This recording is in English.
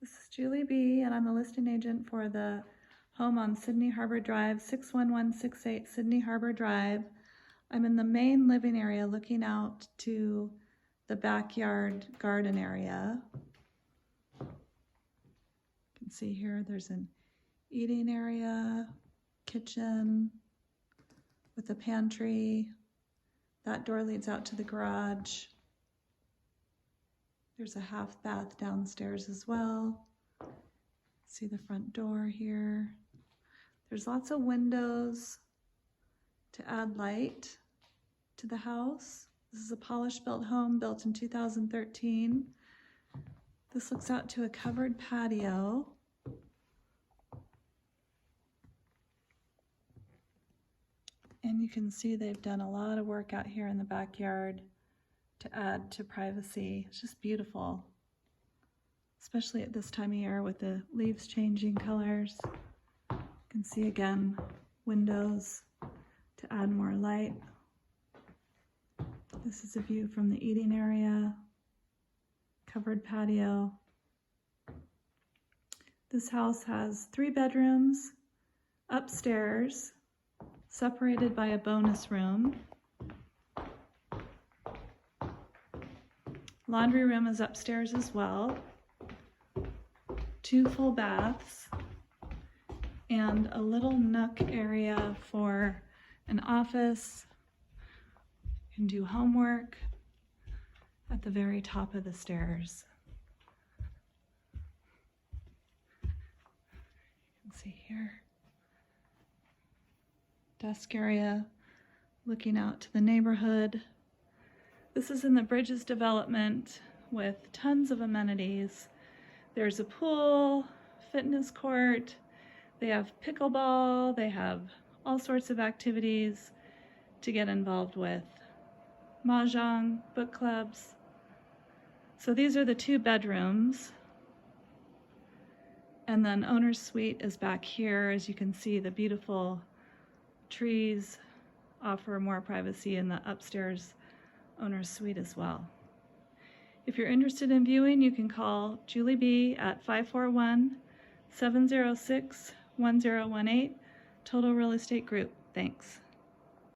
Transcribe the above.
This is Julie B, and I'm the listing agent for the home on Sydney Harbor Drive, 61168 Sydney Harbor Drive. I'm in the main living area looking out to the backyard garden area. You can see here there's an eating area, kitchen with a pantry. That door leads out to the garage. There's a half bath downstairs as well. See the front door here. There's lots of windows to add light to the house. This is a Pahlisch built home built in 2013. This looks out to a covered patio. And you can see they've done a lot of work out here in the backyard to add to privacy. It's just beautiful, especially at this time of year with the leaves changing colors. You can see again windows to add more light. This is a view from the eating area, covered patio. This house has 3 bedrooms upstairs, separated by a bonus room. Laundry room is upstairs as well. 2 full baths and a little nook area for an office. You can do homework at the very top of the stairs. You can see here. Desk area looking out to the neighborhood. This is in the Bridges development with tons of amenities. There's a pool, fitness court, they have pickleball, they have all sorts of activities to get involved with. Mahjong, book clubs. So these are the 2 bedrooms. And then owner's suite is back here. As you can see, the beautiful trees offer more privacy in the upstairs owner's suite as well. If you're interested in viewing, you can call Julie B at 541-706-1018, Total Real Estate Group. Thanks.